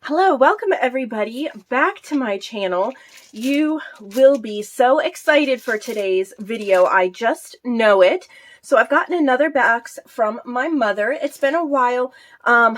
Hello, welcome everybody back to my channel. You will be so excited for today's video. I just know it. So I've gotten another box from my mother. It's been a while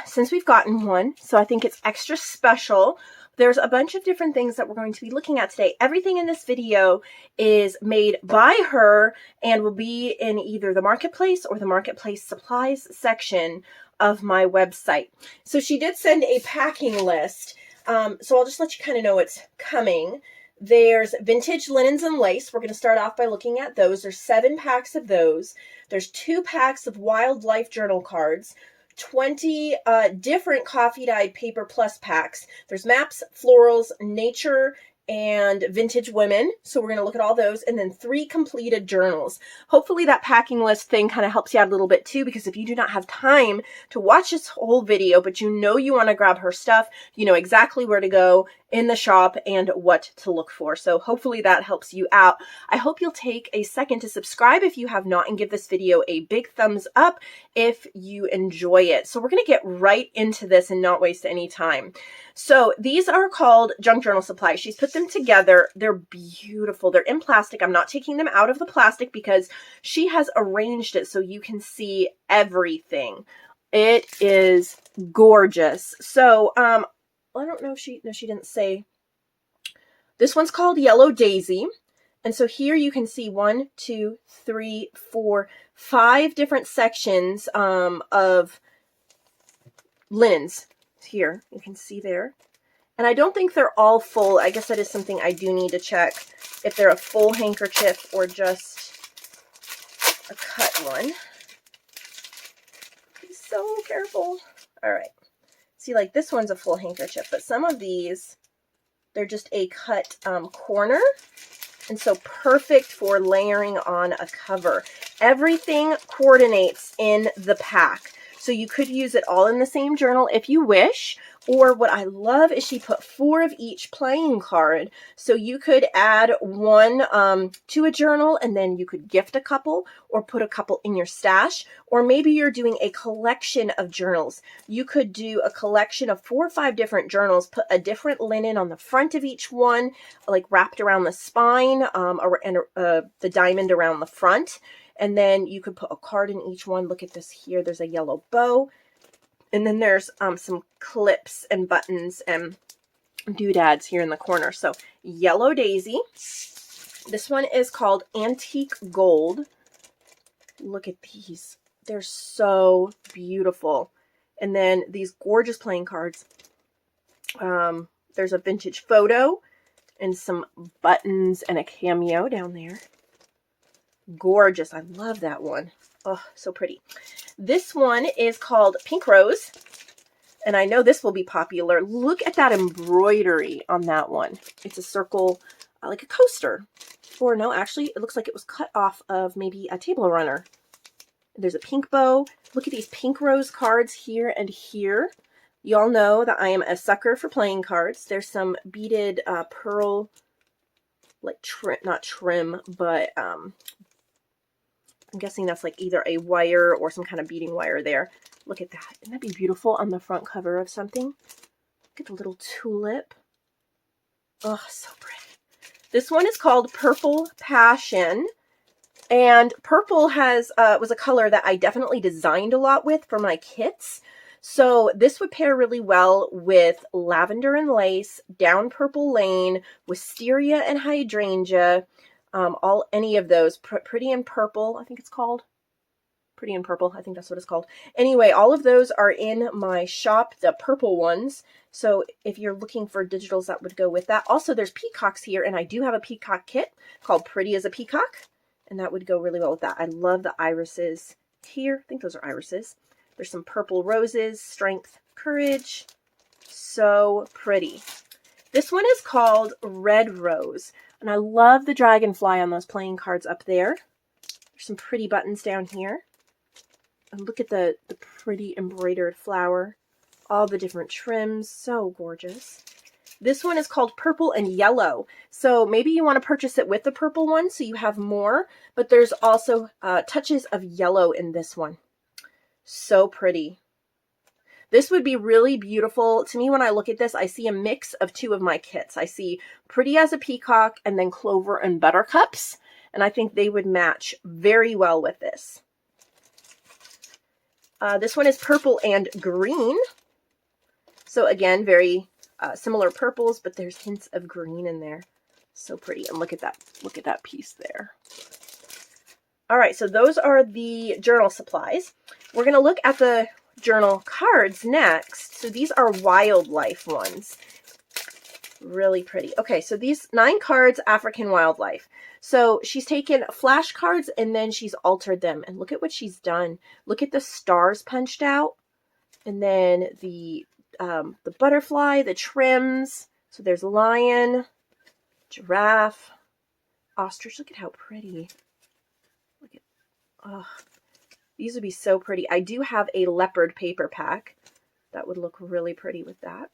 since we've gotten one, so I think it's extra special. There's a bunch of different things that we're going to be looking at today. Everything in this video is made by her and will be in either the marketplace or the marketplace supplies section of my website. So she did send a packing list. So I'll just let you kind of know what's coming. There's vintage linens and lace. We're going to start off by looking at those. There's 7 packs of those. There's 2 packs of wildlife journal cards. 20 different coffee dyed paper plus packs. There's maps, florals, nature, and vintage women. So we're going to look at all those, and then 3 completed journals. Hopefully that packing list thing kind of helps you out a little bit too, because if you do not have time to watch this whole video, but you know you want to grab her stuff, you know exactly where to go in the shop and what to look for. So hopefully that helps you out. I hope you'll take a second to subscribe if you have not, and give this video a big thumbs up if you enjoy it. So we're going to get right into this and not waste any time. So these are called junk journal supplies. She's put them together. They're beautiful. They're in plastic. I'm not taking them out of the plastic because she has arranged it so you can see everything. It is gorgeous. So, I don't know if she didn't say. This one's called Yellow Daisy. And so here you can see 1, 2, 3, 4, 5 different sections of linens. Here, you can see there. And I don't think they're all full. I guess that is something I do need to check, if they're a full handkerchief or just a cut one. Be so careful. All right. See, like this one's a full handkerchief, but some of these, they're just a cut corner. And so perfect for layering on a cover. Everything coordinates in the pack. So you could use it all in the same journal if you wish. Or what I love is she put 4 of each playing card. So you could add one to a journal, and then you could gift a couple or put a couple in your stash. Or maybe you're doing a collection of journals. You could do a collection of 4 or 5 different journals, put a different linen on the front of each one, like wrapped around the spine, and the diamond around the front. And then you could put a card in each one. Look at this here. There's a yellow bow. And then there's some clips and buttons and doodads here in the corner. So Yellow Daisy. This one is called Antique Gold. Look at these. They're so beautiful. And then these gorgeous playing cards. There's a vintage photo and some buttons and a cameo down there. Gorgeous. I love that one. Oh, so pretty. This one is called Pink Rose, and I know this will be popular. Look at that embroidery on that one. It's a circle, like a coaster. Or no, actually, it looks like it was cut off of maybe a table runner. There's a pink bow. Look at these pink rose cards here and here. You all know that I am a sucker for playing cards. There's some beaded pearl, like not trim, but I'm guessing that's like either a wire or some kind of beading wire there. Look at that. Wouldn't that be beautiful on the front cover of something? Look at the little tulip. Oh, so pretty. This one is called Purple Passion. And purple was a color that I definitely designed a lot with for my kits. So this would pair really well with lavender and lace, down purple lane, wisteria and hydrangea. Any of those, Pretty in Purple, I think it's called. Pretty in Purple, I think that's what it's called. Anyway, all of those are in my shop, the purple ones. So if you're looking for digitals, that would go with that. Also, there's peacocks here, and I do have a peacock kit called Pretty as a Peacock, and that would go really well with that. I love the irises here. I think those are irises. There's some purple roses, strength, courage. So pretty. This one is called Red Rose. And I love the dragonfly on those playing cards up there. There's some pretty buttons down here. And look at the pretty embroidered flower. All the different trims. So gorgeous. This one is called Purple and Yellow. So maybe you want to purchase it with the purple one so you have more. But there's also touches of yellow in this one. So pretty. This would be really beautiful. To me, when I look at this, I see a mix of two of my kits. I see Pretty as a Peacock and then Clover and Buttercups. And I think they would match very well with this. This one is purple and green. So again, very similar purples, but there's hints of green in there. So pretty. And look at that piece there. All right, so those are the journal supplies. We're going to look at the journal cards next. So these are wildlife ones. Really pretty. Okay, so these 9 cards, African wildlife. So she's taken flashcards and then she's altered them. And look at what she's done. Look at the stars punched out. And then the butterfly, the trims. So there's lion, giraffe, ostrich. Look at how pretty. Look at, oh, these would be so pretty. I do have a leopard paper pack. That would look really pretty with that.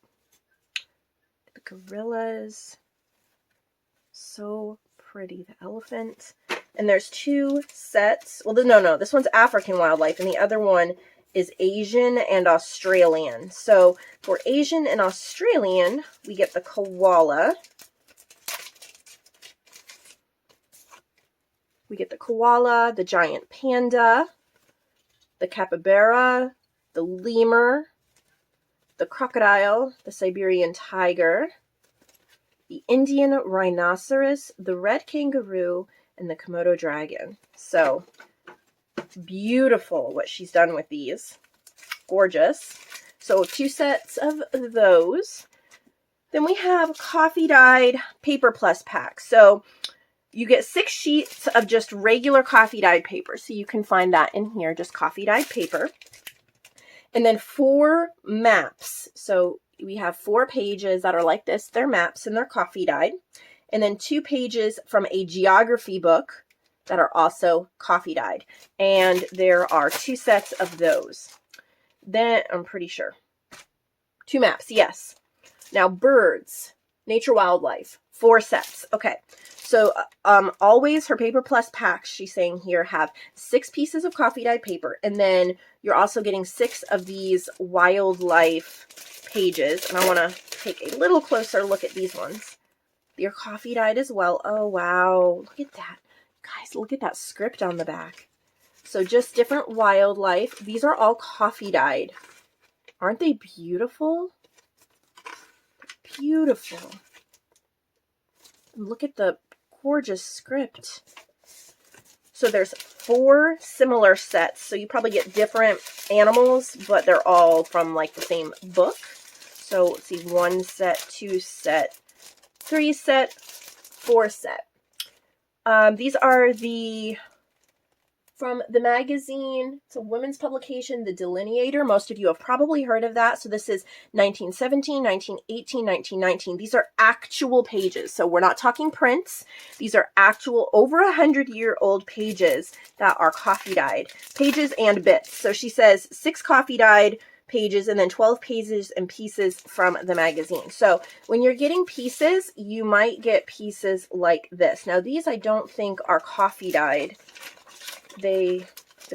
The gorillas. So pretty. The elephant. And there's 2 sets. Well, no. This one's African wildlife, and the other one is Asian and Australian. So for Asian and Australian, we get the koala. We get the koala, the giant panda, the capybara, the lemur, the crocodile, the Siberian tiger, the Indian rhinoceros, the red kangaroo, and the Komodo dragon. So beautiful what she's done with these. Gorgeous. So 2 sets of those. Then we have coffee dyed paper plus packs. So you get 6 sheets of just regular coffee dyed paper. So you can find that in here, just coffee dyed paper. And then 4 maps. So we have 4 pages that are like this. They're maps and they're coffee dyed. And then 2 pages from a geography book that are also coffee dyed. And there are 2 sets of those. Then, I'm pretty sure. 2 maps, yes. Now, birds, nature, wildlife, 4 sets. Okay, so always her Paper Plus packs, she's saying here, have 6 pieces of coffee dyed paper. And then you're also getting 6 of these wildlife pages. And I want to take a little closer look at these ones. They're coffee dyed as well. Oh, wow. Look at that. Guys, look at that script on the back. So just different wildlife. These are all coffee dyed. Aren't they beautiful? Beautiful. Look at the gorgeous script. So there's 4 similar sets. So you probably get different animals, but they're all from like the same book. So let's see, 1 set, 2 set, 3 set, 4 set. These are from the magazine. It's a women's publication, The Delineator. Most of you have probably heard of that. So this is 1917, 1918, 1919. These are actual pages. So we're not talking prints. These are actual over 100-year-old pages that are coffee dyed. Pages and bits. So she says 6 coffee dyed pages and then 12 pages and pieces from the magazine. So when you're getting pieces, you might get pieces like this. Now these I don't think are coffee dyed. The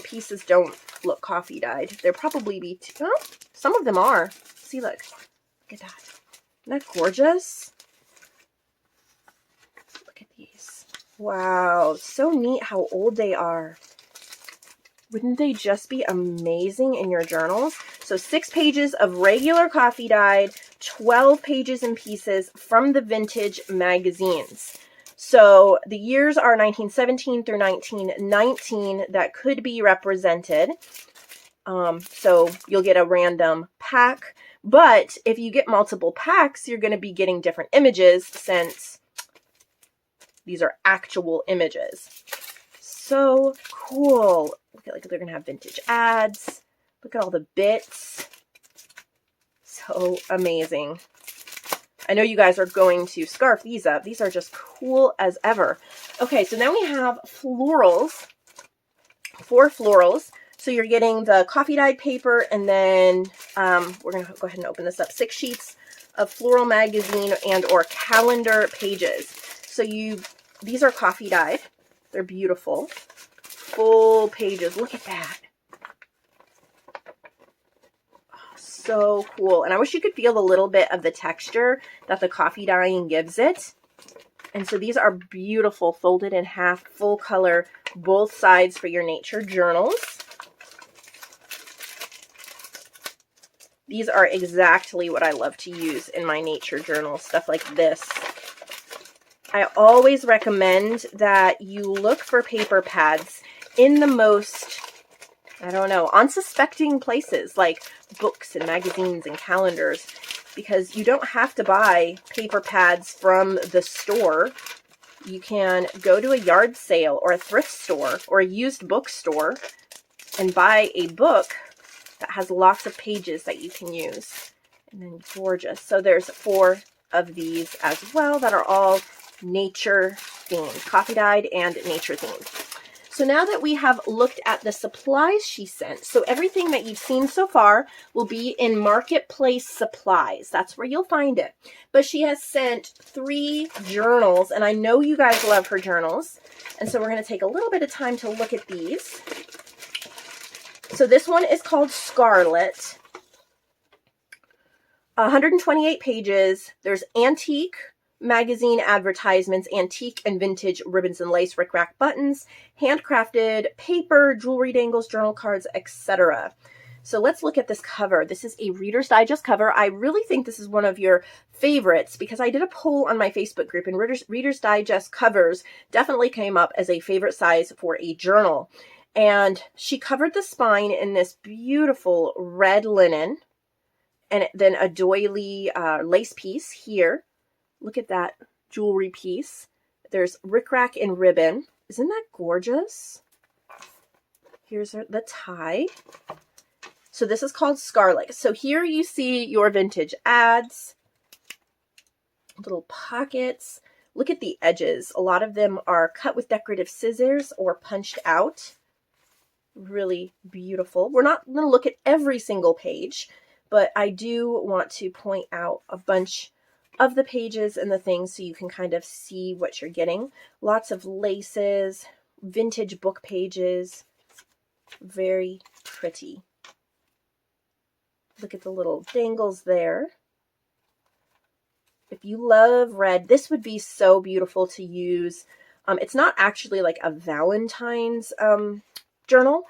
pieces don't look coffee dyed. They're probably oh, some of them are. See, look at that. Isn't that gorgeous? Look at these. Wow, so neat how old they are. Wouldn't they just be amazing in your journals? So 6 pages of regular coffee dyed, 12 pages and pieces from the vintage magazines. So the years are 1917 through 1919 that could be represented. So you'll get a random pack. But if you get multiple packs, you're going to be getting different images since these are actual images. So cool. Look at, like, they're going to have vintage ads. Look at all the bits. So amazing. I know you guys are going to scarf these up. These are just cool as ever. Okay, so then we have florals. 4 florals. So you're getting the coffee dyed paper, and then we're going to go ahead and open this up. 6 sheets of floral magazine and or calendar pages. So these are coffee dyed. They're beautiful. Full pages. Look at that. Oh, so cool. And I wish you could feel a little bit of the texture that the coffee dyeing gives it. And so these are beautiful, folded in half, full color, both sides for your nature journals. These are exactly what I love to use in my nature journal, stuff like this. I always recommend that you look for paper pads in the most, I don't know, unsuspecting places like books and magazines and calendars, because you don't have to buy paper pads from the store. You can go to a yard sale or a thrift store or a used bookstore and buy a book that has lots of pages that you can use. And then gorgeous. So there's 4 of these as well that are all nature themed, coffee dyed and nature themed. So now that we have looked at the supplies she sent, so everything that you've seen so far will be in Marketplace Supplies. That's where you'll find it. But she has sent 3 journals, and I know you guys love her journals. And so we're going to take a little bit of time to look at these. So this one is called Scarlet. 128 pages. There's antique magazine advertisements, antique and vintage ribbons and lace, rickrack buttons, handcrafted paper, jewelry dangles, journal cards, etc. So let's look at this cover. This is a Reader's Digest cover. I really think this is one of your favorites because I did a poll on my Facebook group, and Reader's Digest covers definitely came up as a favorite size for a journal. And she covered the spine in this beautiful red linen, and then a doily lace piece here. Look at that jewelry piece. There's rickrack and ribbon. Isn't that gorgeous? Here's the tie. So this is called Scarlet. So here you see your vintage ads, little pockets. Look at the edges. A lot of them are cut with decorative scissors or punched out. Really beautiful. We're not going to look at every single page, but I do want to point out a bunch of the pages and the things so you can kind of see what you're getting. Lots of laces, vintage book pages. Very pretty. Look at the little dangles there. If you love red, this would be so beautiful to use. It's not actually like a Valentine's journal,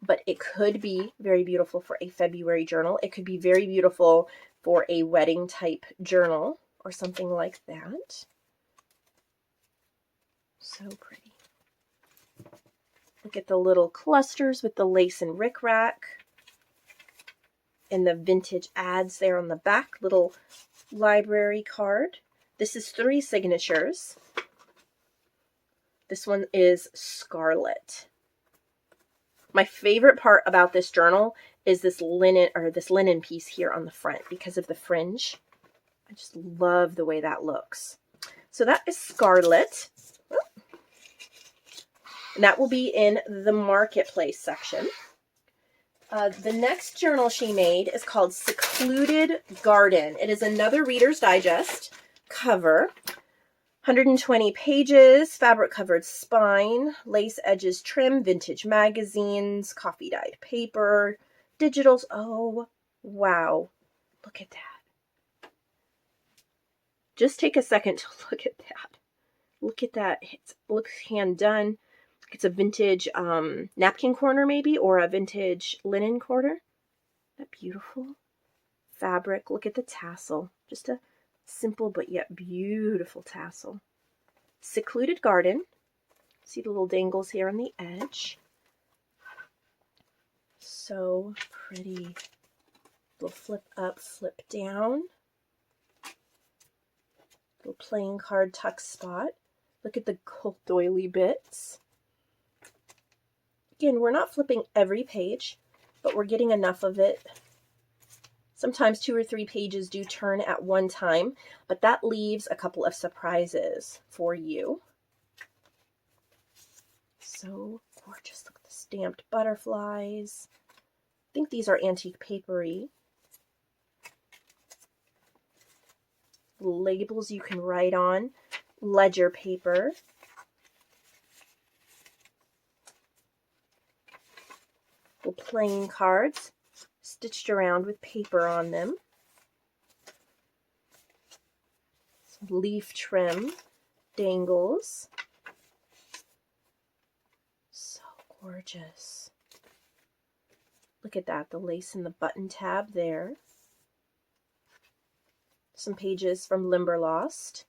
but it could be very beautiful for a February journal. It could be very beautiful for a wedding type journal or something like that. So pretty. Look at the little clusters with the lace and rickrack. And the vintage ads there on the back. Little library card. This is 3 signatures. This one is Scarlet. My favorite part about this journal is this linen piece here on the front because of the fringe. I just love the way that looks. So that is Scarlet. And that will be in the Marketplace section. The next journal she made is called Secluded Garden. It is another Reader's Digest cover. 120 pages, fabric covered spine, lace edges trim, vintage magazines, coffee dyed paper, digitals. Oh, wow. Look at that. Just take a second to look at that. Look at that. It looks hand done. It's a vintage napkin corner maybe, or a vintage linen corner. Isn't that beautiful? Fabric. Look at the tassel. Just a simple but yet beautiful tassel. Secluded Garden. See the little dangles here on the edge. So pretty. Little flip up, flip down. Little playing card tuck spot. Look at the gold doily bits. Again, we're not flipping every page, but we're getting enough of it. Sometimes 2 or 3 pages do turn at one time, but that leaves a couple of surprises for you. So gorgeous. Look at the stamped butterflies. I think these are antique papery. Labels you can write on. Ledger paper. Little playing cards. stitched around with paper on them. Some leaf trim dangles. So gorgeous. Look at that, the lace in the button tab there. Some pages from Limberlost,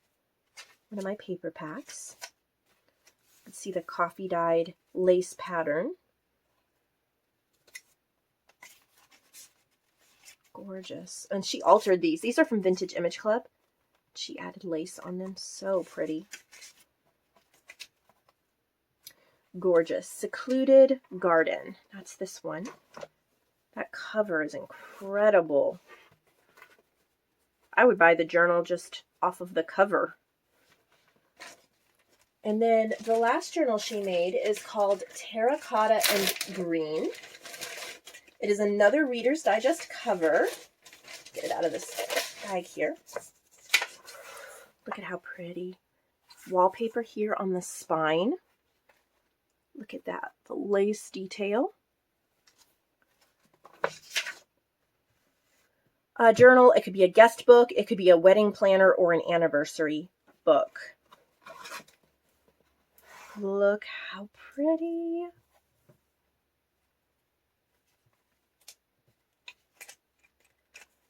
one of my paper packs. Let's see the coffee dyed lace pattern. Gorgeous. And she altered these. These are from Vintage Image Club. She added lace on them. So pretty. Gorgeous. Secluded Garden. That's this one. That cover is incredible. I would buy the journal just off of the cover. And then the last journal she made is called Terracotta and Green. It is another Reader's Digest cover. Get it out of this bag here. Look at how pretty. Wallpaper here on the spine. Look at that, the lace detail. A journal, it could be a guest book, it could be a wedding planner or an anniversary book. Look how pretty.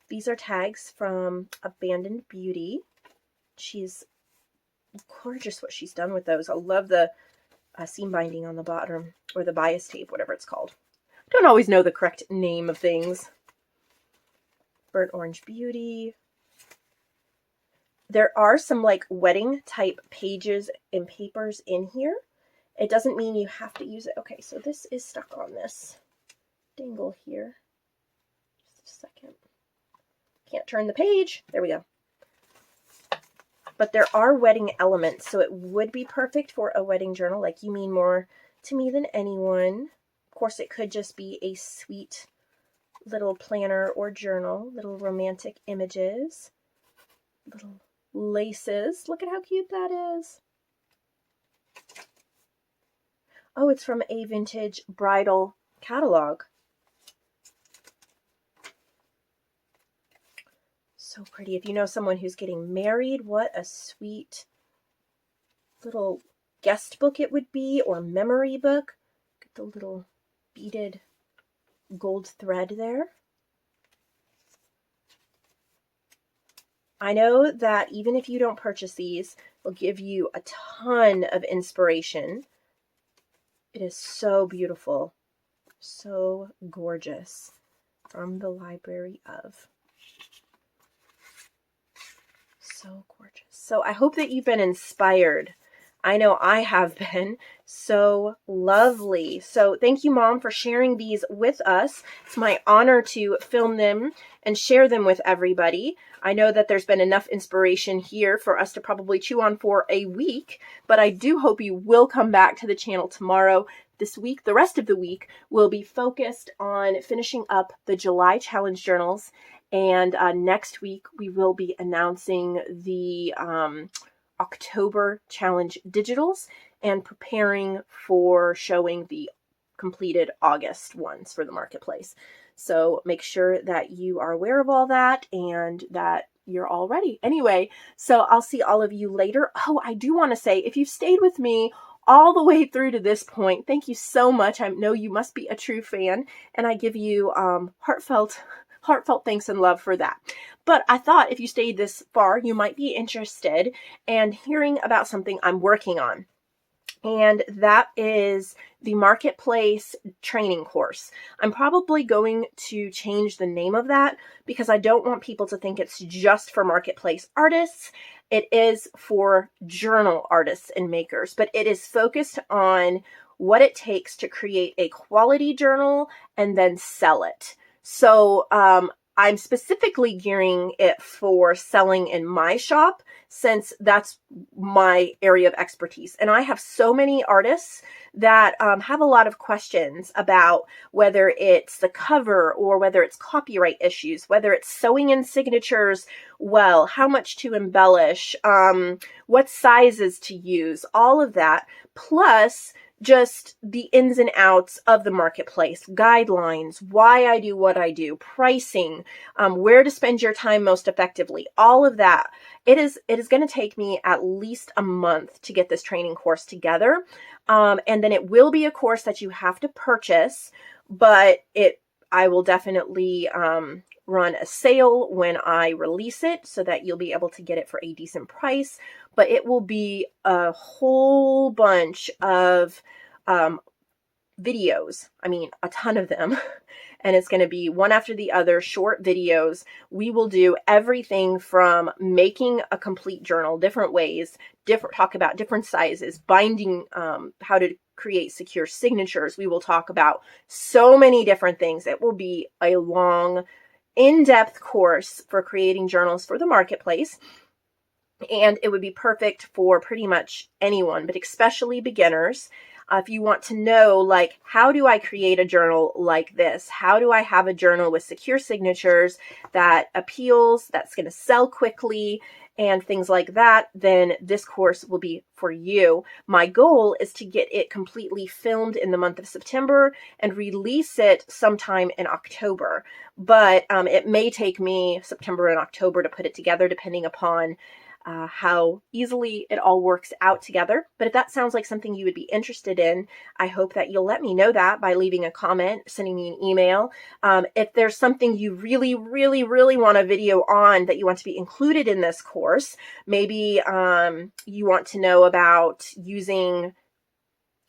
These are tags from Abandoned Beauty. She's gorgeous what she's done with those. I love the seam binding on the bottom, or the bias tape, whatever it's called. Don't always know the correct name of things. Burnt Orange Beauty. There are some like wedding type pages and papers in here. It doesn't mean you have to use it. Okay, so this is stuck on this dangle here. Just a second. Can't turn the page. There we go. But there are wedding elements, so it would be perfect for a wedding journal. Like, you mean more to me than anyone. Of course, it could just be a sweet little planner or journal. Little romantic images. Little laces. Look at how cute that is. Oh, it's from a vintage bridal catalog. So pretty. If you know someone who's getting married, what a sweet little guest book it would be, or memory book. Get the little beaded gold thread there. I know that even if you don't purchase these, they'll give you a ton of inspiration. It is so beautiful, so gorgeous. From the Library of. So gorgeous. So I hope that you've been inspired. I know I have been. So lovely. So thank you, Mom, for sharing these with us. It's my honor to film them and share them with everybody. I know that there's been enough inspiration here for us to probably chew on for a week, but I do hope you will come back to the channel tomorrow. This week, the rest of the week, will be focused on finishing up the July challenge journals. And next week, we will be announcing the October challenge digitals and preparing for showing the completed August ones for the marketplace. So make sure that you are aware of all that and that you're all ready. Anyway, so I'll see all of you later. Oh, I do want to say, if you've stayed with me all the way through to this point, thank you so much. I know you must be a true fan, and I give you heartfelt thanks and love for that. But I thought if you stayed this far, you might be interested in hearing about something I'm working on. And that is the Marketplace training course. I'm probably going to change the name of that because I don't want people to think it's just for Marketplace artists. It is for journal artists and makers, but it is focused on what it takes to create a quality journal and then sell it. So I'm specifically gearing it for selling in my shop, since that's my area of expertise. And I have so many artists that have a lot of questions about whether it's the cover or whether it's copyright issues, whether it's sewing in signatures well, how much to embellish, what sizes to use, all of that. Plus, just the ins and outs of the marketplace, guidelines, why I do what I do, pricing, where to spend your time most effectively, all of that. It is going to take me at least a month to get this training course together. And then it will be a course that you have to purchase, but I will definitely run a sale when I release it so that you'll be able to get it for a decent price. But it will be a whole bunch of videos. I mean, a ton of them. And it's going to be one after the other, short videos. We will do everything from making a complete journal, different ways, talk about different sizes, binding, how to create secure signatures. We will talk about so many different things. It will be a long, in-depth course for creating journals for the marketplace. And it would be perfect for pretty much anyone, but especially beginners. If you want to know, like, how do I create a journal like this? How do I have a journal with secure signatures that appeals, that's going to sell quickly, and things like that, then this course will be for you. My goal is to get it completely filmed in the month of September and release it sometime in October. But it may take me September and October to put it together, depending upon how easily it all works out together. But if that sounds like something you would be interested in, I hope that you'll let me know that by leaving a comment, sending me an email. If there's something you really, really, really want a video on that you want to be included in this course, maybe you want to know about using,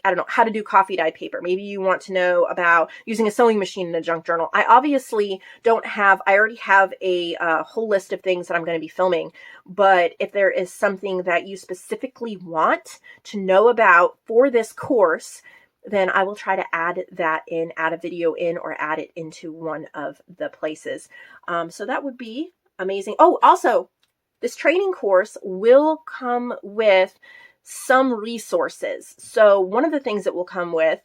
I don't know, how to do coffee dyed paper. Maybe you want to know about using a sewing machine in a junk journal. I obviously I already have a whole list of things that I'm going to be filming. But if there is something that you specifically want to know about for this course, then I will try to add a video in, or add it into one of the places. So that would be amazing. Oh, also, this training course will come with some resources. So one of the things it will come with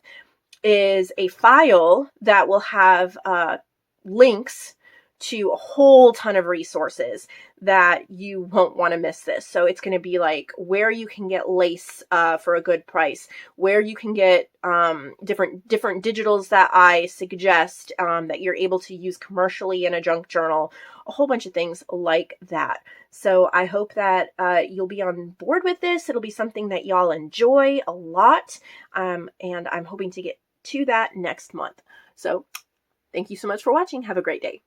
is a file that will have links to a whole ton of resources that you won't want to miss this. So it's going to be like where you can get lace for a good price, where you can get different digitals that I suggest that you're able to use commercially in a junk journal, a whole bunch of things like that. So I hope that you'll be on board with this. It'll be something that y'all enjoy a lot, and I'm hoping to get to that next month. So thank you so much for watching. Have a great day.